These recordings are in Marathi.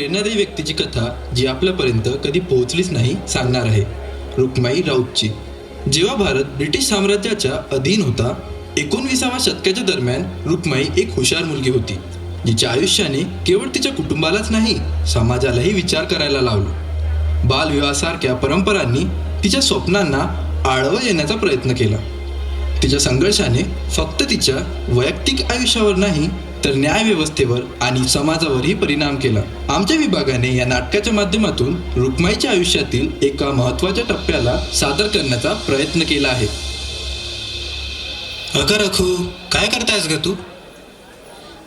प्रेरणादायी व्यक्तीची कथा जी आपल्यापर्यंत कधी पोहोचलीच नाही सांगणार आहे. रुक्माई राऊतची. जेव्हा भारत ब्रिटिश साम्राज्याच्या अधीन होता, 19व्या शतकाच्या दरम्यान रुक्माई एक हुशार मुलगी होती, जिच्या आयुष्याने केवळ तिच्या कुटुंबालाच नाही, समाजालाही विचार करायला लावलं. बालविवाहासारख्या परंपरांनी तिच्या स्वप्नांना आळवं येण्याचा प्रयत्न केला. तिच्या संघर्षाने फक्त तिच्या वैयक्तिक आयुष्यावर नाही तर न्यायव्यवस्थेवर आणि समाजावरही परिणाम केला. आमच्या विभागाने या नाटकाच्या माध्यमातून रुक्माईच्या आयुष्यातील एका महत्त्वाच्या टप्प्याला सादर करण्याचा प्रयत्न केला आहे. अगं रखू, काय करतायस ग तू?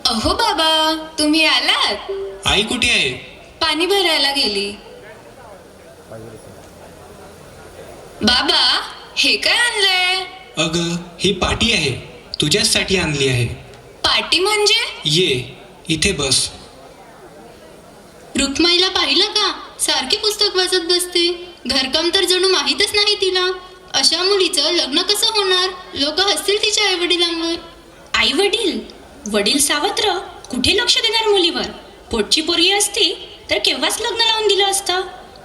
अहो बाबा, तुम्ही आलात? आई कुठे आहे? पाणी भरायला गेली. बाबा, हे काय आणलंय? अगं, ही पाटी आहे, तुझ्यासाठी आणली आहे. पाटी म्हणजे? ये इथे बस. रुक्माईला पाहिलं का? सारखी पुस्तक वाचत बसते. घरकाम तर जणू माहीतच नाही तिला. अशा मुलीचं लग्न कसं होणार? लोक हसतील तिच्या आई वडिलांवर. आई वडील? वडील सावत्र कुठे लक्ष देणार मुलीवर? पोटची पोरगी असती तर केव्हाच लग्न लावून दिलं असतं.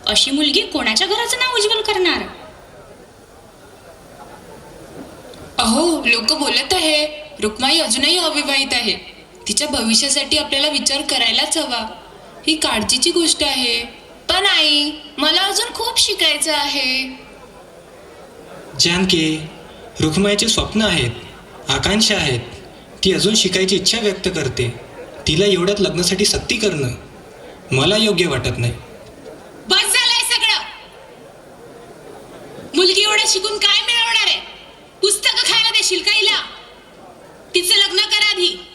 अशी मुलगी कोणाच्या घराचं नाव उज्ज्वल करणार? अहो, लोक बोलत आहे रुक्माई अजूनही अविवाहित आहे. तिच्या भविष्यासाठी आपल्याला विचार करायलाच हवा. ही काळजीची गोष्ट आहे. पण आई, मला अजून खूप शिकायचं आहे. जानकी, रुक्माईचे स्वप्न आहेत, आकांक्षा आहेत. ती अजून शिकायची इच्छा व्यक्त करते. तिला एवढ्यात लग्नासाठी सक्ती करणं मला योग्य वाटत नाही. बस झालंय सगळं. मुलगी एवढं शिकून काय मिळवणार आहे? पुस्तकं खायला देशील का हिला? तिचं लग्न कर आधी.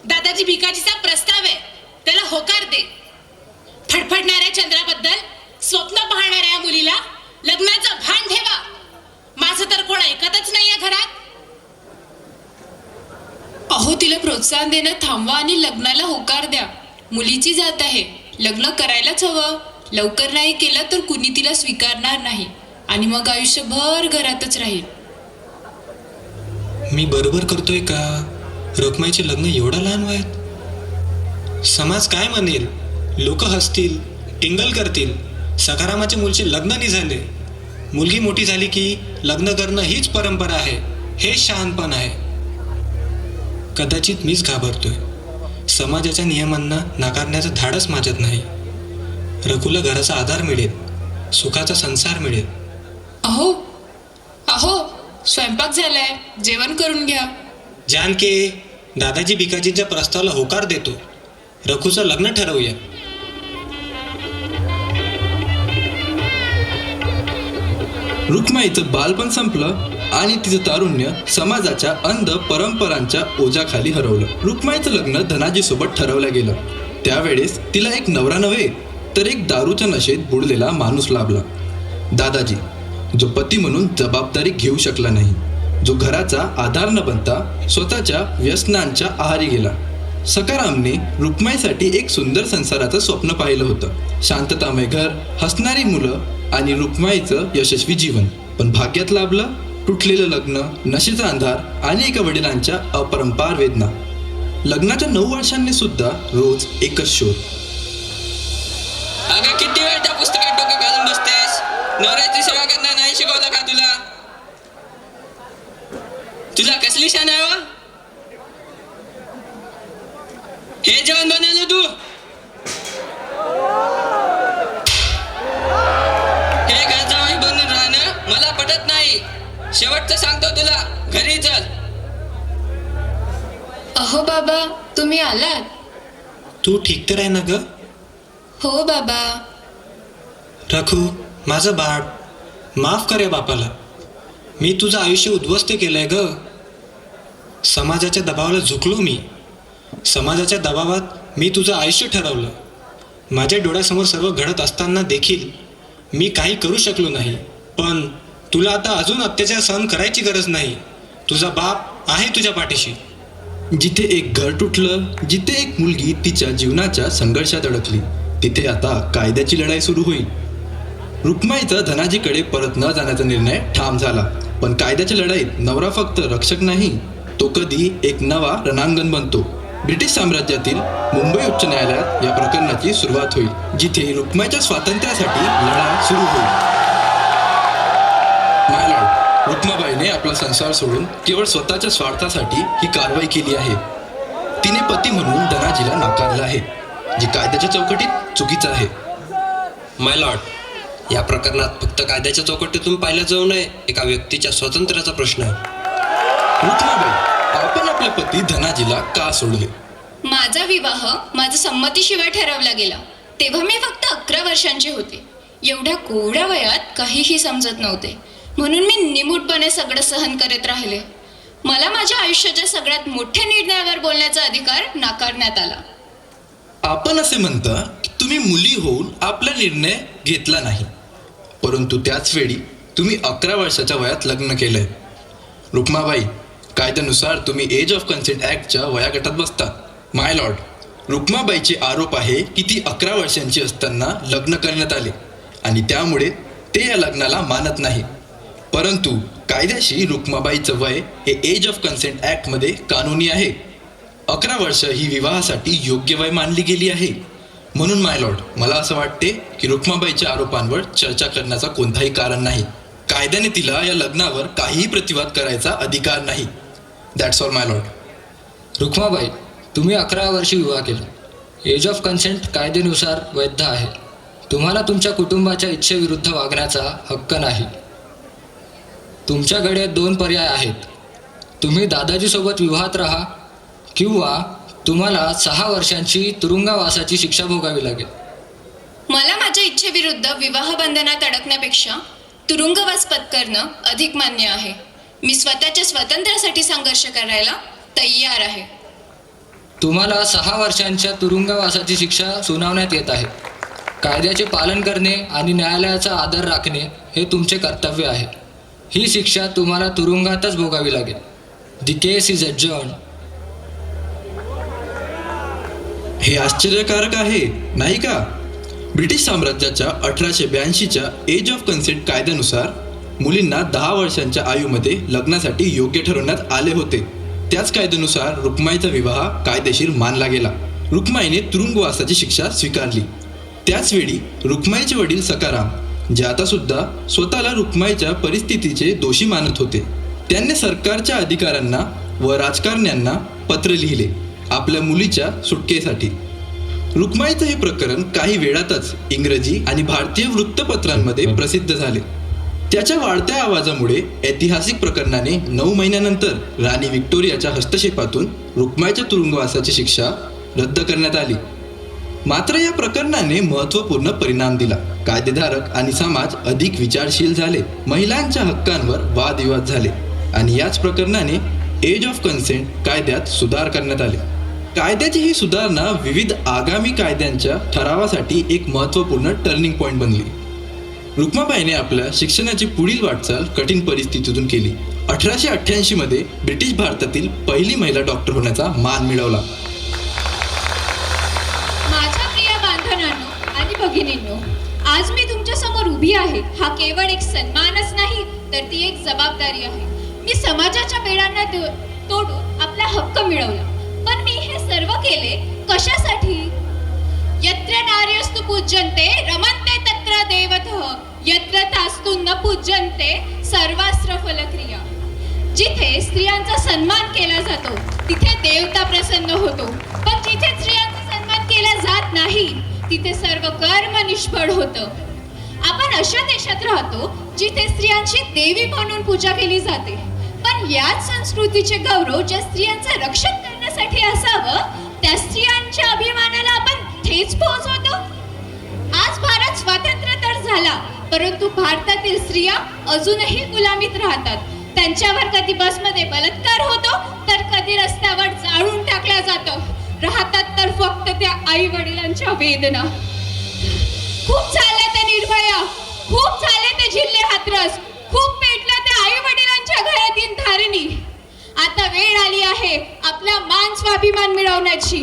दादाजी भिकाजीचा प्रस्ताव आहे, त्याला होकार दे. फडफडणाऱ्या चंद्राबद्दल स्वप्न पाहणाऱ्या मुलीला लग्नाचं भान ठेवा. माझं तर कोण ऐकतच नाहीये घरात. अहो, तिला प्रोत्साहन देणं थांबवा आणि लग्नाला होकार द्या. मुलीची जात आहे, लग्न करायलाच हवं. लवकर नाही केलं तर कुणी तिला स्वीकारणार नाही आणि मग आयुष्यभर घरातच राहील. मी बरोबर करतोय का? रुक्माईचे लग्न एवढं लहान वयात? समाज काय म्हणेल? लोक हसतील, टिंगल करतील. सखारामाच्या मुलीचे लग्न नाही झाले. मुलगी मोठी झाली की लग्न करणं हीच परंपरा आहे. हे शहाणपण आहे. कदाचित मीच घाबरतोय. समाजाच्या नियमांना नाकारण्याचं धाडस माझ्यात नाही. रघुला घराचा आधार मिळेल, सुखाचा संसार मिळेल. अहो अहो, स्वयंपाक झालाय, जेवण करून घ्या. जानकी, दादाजी भिकाजींच्या प्रस्तावाला होकार देतो. रघुचं लग्न ठरवूया. रुक्माईचं बालपण संपलं आणि तिचं तारुण्य समाजाच्या अंध परंपरांच्या ओझ्याखाली हरवलं. रुक्माईचं लग्न धनाजीसोबत ठरवलं गेलं. त्यावेळेस तिला एक नवरा नव्हे तर एक दारूच्या नशेत बुडलेला माणूस लाभला. दादाजी, जो पती म्हणून जबाबदारी घेऊ शकला नाही, जो घराचा आधार न बनता स्वतःच्या व्यसनांच्या आहारी गेला. सखारामने रुक्माईसाठी एक सुंदर संसाराचं स्वप्न पाहिलं होतं. शांततामय घर, हसणारी मुलं आणि रुक्माईचं यशस्वी जीवन. पण भाग्यात लाभलं तुटलेलं लग्न, नशेचा अंधार आणि एका वडिलांच्या अपरंपार वेदना. लग्नाच्या 9 वर्षांनी सुद्धा रोज एकच शोध. अगं, किती वेळ त्या पुस्तकात डोकं घालून बसतेस? नवऱ्याची सेवा करणं नाही शिकवलं का तुला? तुला कसली शान आहे व? हे जेवण बनवलं तू? हे घर जावई बनून राहणं मला पटत नाही. शेवटचं सांगतो तुला, घरी चल. अहो बाबा, तुम्ही आलात? तू ठीक तर आहे ना ग? हो बाबा. रघु, माझं बाळ, माफ कर या बापाला. मी तुझं आयुष्य उद्ध्वस्त केलंय ग. समाजाच्या दबावाला झुकलो मी. समाजाच्या दबावात मी तुझं आयुष्य ठरवलं. माझ्या डोळ्यासमोर सर्व घडत असताना देखील मी काही करू शकलो नाही. पण तुला आता अजून अत्याचार सहन करायची गरज नाही. तुझा बाप आहे तुझ्या पाठीशी. जिथे एक घर तुटलं, जिथे एक मुलगी तिच्या जीवनाच्या संघर्षात अडकली, तिथे आता कायद्याची लढाई सुरू होईल. रुक्माईचा धनाजीकडे परत न जाण्याचा निर्णय ठाम झाला. पण कायद्याच्या लढाईत नवरा फक्त रक्षक नाही, तो कधी एक नवा रणांगण बनतो. ब्रिटिश साम्राज्यातील मुंबई उच्च न्यायालयात या प्रकरणाची सुरुवात होईल, जिथे रुक्माईच्या स्वातंत्र्यासाठी लढा सुरू होईल. माय लॉर्ड, रुक्माबाईने आपला संसार सोडून केवळ स्वतःच्या स्वार्थासाठी ही कारवाई केली आहे. तिने पती म्हणून धनाजीला नाकारलं आहे, जे कायद्याच्या चौकटीत चुकीचं आहे. माय लॉर्ड, या प्रकरणात फक्त कायद्याच्या चौकटीतून पाहिलं जाऊ नये, एका व्यक्तीच्या स्वातंत्र्याचा प्रश्न आहे. रुक्माबाई, आपण आपल्या पती धनाजीला का सोडले? माझा विवाह माझ्या संमतीशिवाय ठरवला गेला. तेव्हा मी फक्त 11 वर्षांचे होते. एवढ्या कोवड्या वयात काहीही समजत नव्हते, म्हणून मी निमूटपणे सगळं सहन करत राहिले. मला माझ्या आयुष्याच्या सगळ्यात मोठ्या निर्णयावर बोलण्याचा अधिकार नाकारण्यात आला. आपण असे म्हणता की तुम्ही मुली होऊन आपला निर्णय घेतला नाही, परंतु त्याच वेळी तुम्ही 11 वर्षाच्या वयात लग्न केलंय. रुक्माबाई, कायद्यानुसार तुम्ही एज ऑफ कन्सेंट ॲक्टच्या वयागटात बसता. माय लॉर्ड, रुक्माबाईचे आरोप आहे की ती 11 वर्षांची असताना लग्न करण्यात आले आणि त्यामुळे ते या लग्नाला मानत नाही. परंतु कायद्याशी रुक्माबाईचं वय हे एज ऑफ कन्सेंट ॲक्टमध्ये कानूनी आहे. 11 वर्ष ही विवाहासाठी योग्य वय मानली गेली आहे. म्हणून माय लॉर्ड, मला असं वाटते की रुक्माबाईच्या आरोपांवर चर्चा करण्याचा कोणताही कारण नाही. कायद्याने तिला या लग्नावर काहीही प्रतिवाद करायचा अधिकार नाही. That's all my lord. Rukmabai, तुम्ही 11 वर्षी विवाह केला. एज ऑफ कन्सेंट कायद्यानुसार वैध आहे. तुम्हाला तुमच्या कुटुंबाच्या इच्छेविरुद्ध वागण्याचा हक्क नाही. तुमच्याकडे 2 पर्याय आहेत. तुम्ही दादाजीसोबत विवाहात राहा किंवा तुम्हाला 6 वर्षांची तुरुंगवासाची शिक्षा भोगावी लागेल. मला माझ्या इच्छेविरुद्ध विवाह बंधनात अडकण्यापेक्षा तुरुंगवास पत्करणं अधिक मान्य आहे. मी स्वतःच्या स्वातंत्र्यासाठी संघर्ष करायला तयार आहे. तुम्हाला 6 वर्षांच्या तुरुंगवासाची शिक्षा सुनावण्यात येत आहे. कायद्याचे पालन करणे आणि न्यायालयाचा आदर राखणे हे तुमचे कर्तव्य आहे. ही शिक्षा तुम्हाला तुरुंगातच भोगावी लागेल. The case is adjourned. हे आश्चर्यकारक आहे, नाही का? ब्रिटिश साम्राज्याच्या 1882च्या एज ऑफ कन्सेंट कायद्यानुसार मुलींना 10 वर्षांच्या आयुमध्ये लग्नासाठी योग्य ठरवण्यात आले होते. त्याच कायद्यानुसार रुक्माईचा विवाह कायदेशीर मानला गेला. रुक्माईने तुरुंगवासाची शिक्षा स्वीकारली. त्याचवेळी रुक्माईचे वडील सखाराम, जे आता सुद्धा स्वतःला रुक्माईच्या परिस्थितीचे दोषी मानत होते, त्यांनी सरकारच्या अधिकाऱ्यांना व राजकारण्यांना पत्र लिहिले आपल्या मुलीच्या सुटकेसाठी. रुक्माईचं हे प्रकरण काही वेळातच इंग्रजी आणि भारतीय वृत्तपत्रांमध्ये प्रसिद्ध झाले. त्याच्या वाढत्या आवाजामुळे ऐतिहासिक प्रकरणाने 9 महिन्यानंतर राणी व्हिक्टोरियाच्या हस्तक्षेपातून रुक्माईच्या तुरुंगवासाची शिक्षा रद्द करण्यात आली. मात्र या प्रकरणाने महत्त्वपूर्ण परिणाम दिला. कायदेधारक आणि समाज अधिक विचारशील झाले. महिलांच्या हक्कांवर वादविवाद झाले आणि याच प्रकरणाने एज ऑफ कन्सेंट कायद्यात सुधार करण्यात आले. कायद्याची ही सुधारणा विविध आगामी कायद्यांच्या ठरावासाठी एक महत्त्वपूर्ण टर्निंग पॉईंट बनली. रुक्माबाईने आपल्या शिक्षणाची पुढील वाटचाल कठीण परिस्थितीतून केली. 1888 मध्ये ब्रिटिश भारतातील पहिली महिला डॉक्टर होण्याचा मान मिळवला. माझ्या प्रिय बांधवांनो आणि भगिनींनो, आज मी तुमच्या समोर उभी आहे हा केवळ एक सन्मानच नाही, तर ती एक जबाबदारी आहे. मी समाजाच्या बेड्यांना तोडून आपला हक्क मिळवला, पण मी हे सर्व केले कशासाठी? यत्र नार्यस्तु पूज्यन्ते रमन्ते तत्र देवतः यत्र तास्तु न पूज्यन्ते सर्वास्त्र फलक्रिया. जिथे स्त्रियांचा सन्मान केला जातो तिथे देवता प्रसन्न होतो, पण जिथे स्त्रियांचा सन्मान केला जात नाही तिथे सर्व कर्म निष्फळ होतं. आपण अशा देशात राहतो जिथे स्त्रियांची देवी म्हणून पूजा केली जाते, पण याच संस्कृतीचे गौरव ज्या स्त्रियांचं रक्षण करण्यासाठी असावं त्या स्त्रियांच्या अभिमानाला आपण ठेच पोहोचवतो. आज भारत स्वतंत्र तर झाला, परंतु भारतातील स्त्रिया अजूनही गुलामीत राहतात. त्यांच्यावर कधी बसमध्ये बलात्कार होतो तर कधी रस्त्यावर जाळून टाकल्या जातं. राहतात तर फक्त त्या आई वडिलांच्या वेदना. खूप झाल्या त्या निर्भया, खूप झाले ते जिल्हे हाथरस, खूप पेटलं त्या आई वडिलांच्या घरातील धारणी. आता वेळ आली आहे आपला मान स्वाभिमान मिळवण्याची.